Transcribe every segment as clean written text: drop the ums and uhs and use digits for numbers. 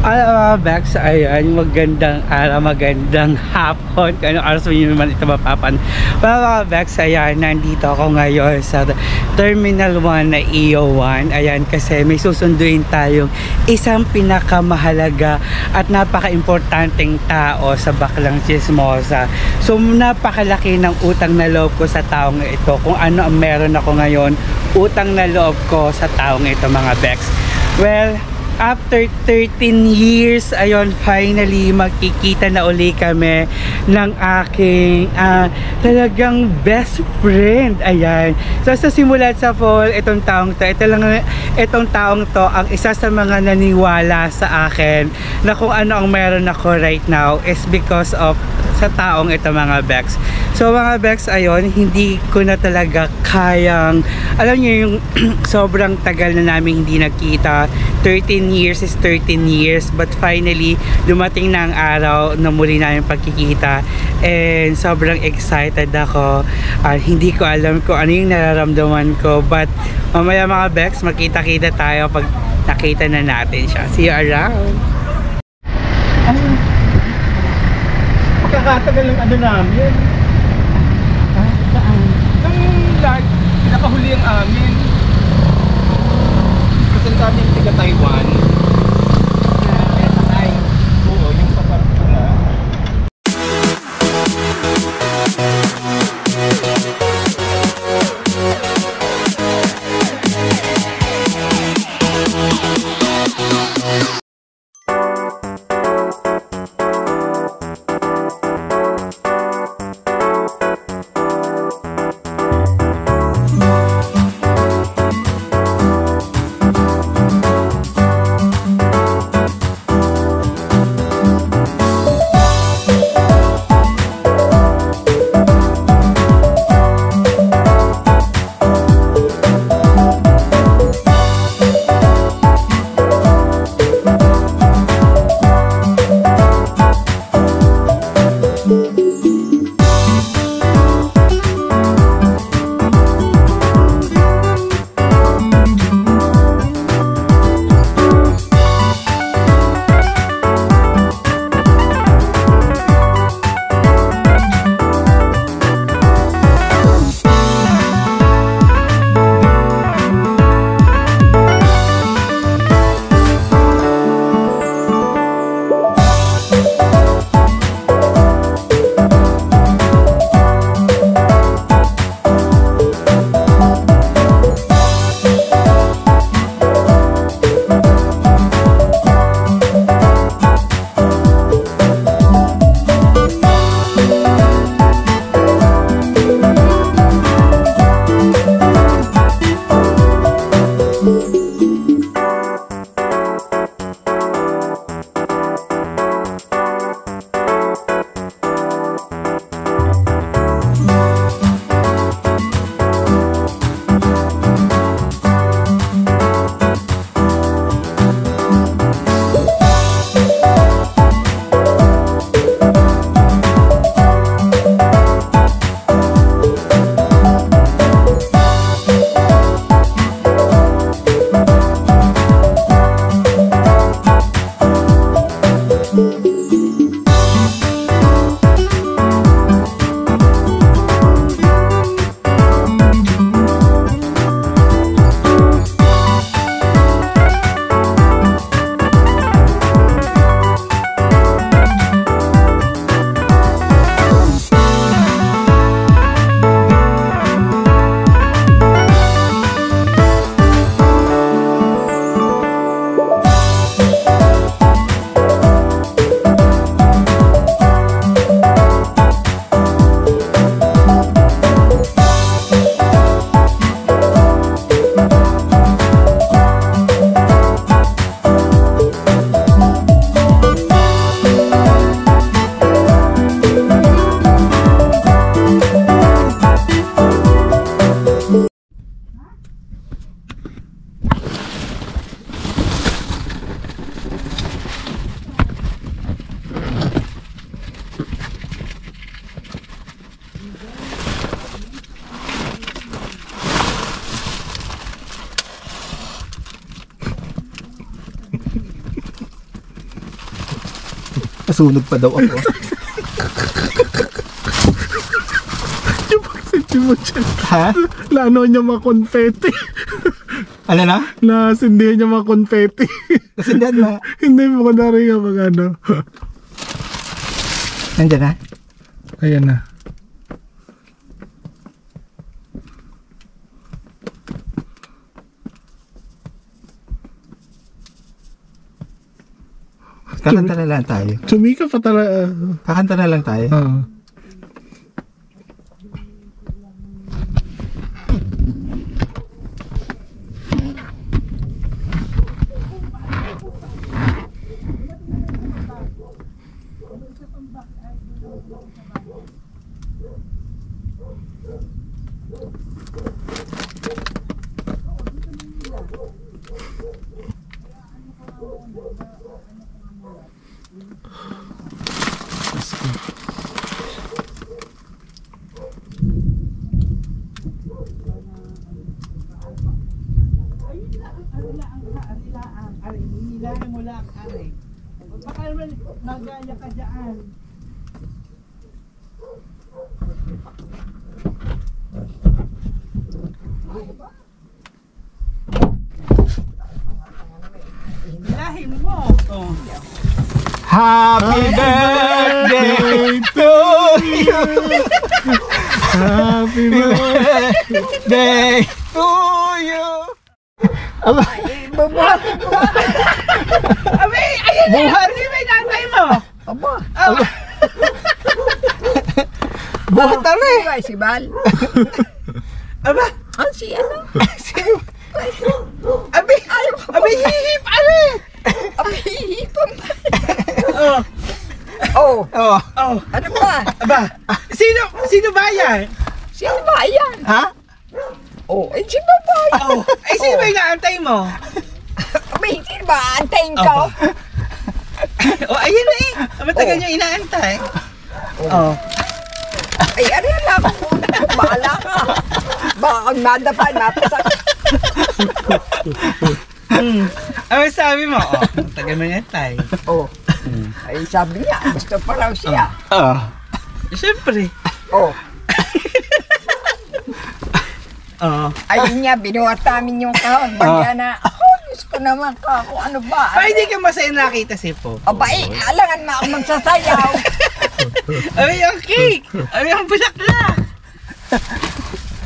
Bex, ayan, magandang araw, magandang hapon. Anong oras mo yun naman ito mapapan? Mga Bex, ayan, nandito ako ngayon sa Terminal 1 na EO1. Ayan, kasi may susunduin tayong isang pinakamahalaga at napaka-importanteng tao sa Baklang Chismosa. So, napakalaki ng utang na loob ko sa taong ito. Kung ano ang meron ako ngayon, utang na loob ko sa taong ito, mga Bex. Well, after 13 years, ayun, finally magkikita na uli kami ng aking talagang best friend. Ayan. So sa simulat sa fall, itong taong to ang isa sa mga naniwala sa akin na kung ano ang meron ako right now is because of sa taong ito, mga Bex. So mga Bex, ayun, hindi ko na talaga kayang, alam niyo yung sobrang tagal na namin hindi nagkita. 13 years is 13 years, but finally dumating na ang araw na muli namin pagkikita, and sobrang excited ako. Hindi ko alam kung ano yung nararamdaman ko, but mamaya, mga Bex, makita-kita tayo pag nakita na natin siya. See you around. Kakatagal ng ano namin. Saan? Nung nakahuli ang amin. Kasi sabi yung tiga Taiwan. Oo, yung paparto na. Masunog pa daw ako. Yung pagsinti mo dyan. Ha? Lano niya mga confetti. Ano na? Nasindihan niya mga confetti. Nasindihan na. Hindi mo ko narinig ang mga ano. Nandiyan na? Ayan na. Kakanta na lang tayo. Sumika pa talaga. Kakanta na lang tayo. Oo. Hinilahin mo lang, ari. Baka naman magaya ka dyan. Hinilahin mo. Oh. Happy birthday to you. Happy Birthday to you. Aba, Bubuhat. Abi, ayun na! Buhat! Hindi may nanay mo! Aba. Aba! buhat na rin. Ay, si Bal. Aba! Ah, si ano? Abi! Abi, hihip! Abi! Abihipam. Oh! Oh, Oh, Oh! ano ba? Aba! Sino ba yan? Sino ba yan? ha? Oh, eh, si Baboy. Oh! Ay, sino ba yung naantay mo? Abay, sino ba? Antayin ka? Oh, ayun na eh! Matagal niyo inaantay. Oh! Ay, ano lang ako. Bahala ka. Baka kang madapa, napasak. Ano sabi mo? Oh, matagal mo inaantay. Oh. Ay, sabi niya, gusto pa raw siya. Oh. Siyempre. Oh. Oh. Ayun niya, binuhat namin yung kahon. Bagya na, Diyos ko naman ka, kung ano ba. Pa, hindi ka masaya nakita si Popo. Aba, alangan na ako magsasayaw. Ay, ang cake! Ay, ang bulaklak!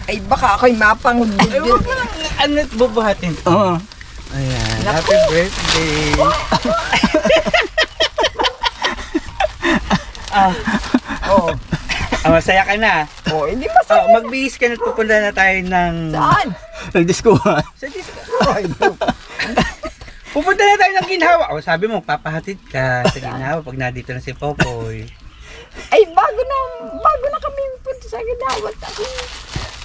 Ay, baka ako'y mapangudod Ay, yun. huwag mo lang ano, bubuhatin. Oo. Ayan, happy birthday! Oh. Masaya ka na. Oh, hindi masaya. Magbihis ka na at pupunta na tayo ng... Saan? Nagdiskuhan. Sa disco. Ay, Pupunta na tayo ng Ginhawa. Sabi mo, papahatid ka sa Ginhawa pag nandito na si Popoy. ay, bago na kami punta sa Ginawat.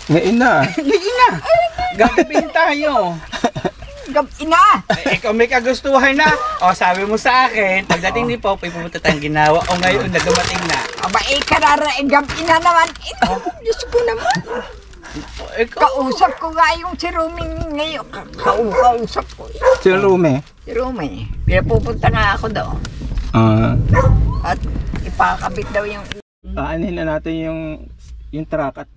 Ngayon na. Hindi na! Gagabihin tayo. Gabi na. Ikaw may kagustuhan na. Sabi mo sa akin, pagdating ni Popoy, pupunta tayong Ginhawa. Ngayon, nagamating na. Aba, karara, gabi na naman. Diyos ko naman. Kausap ko nga yung si Rumi ngayon. Kausap ko. Si Rume. Si Rumi. Pinapupunta nga ako daw. At ipakabit daw yung... Aanhin na natin yung truck at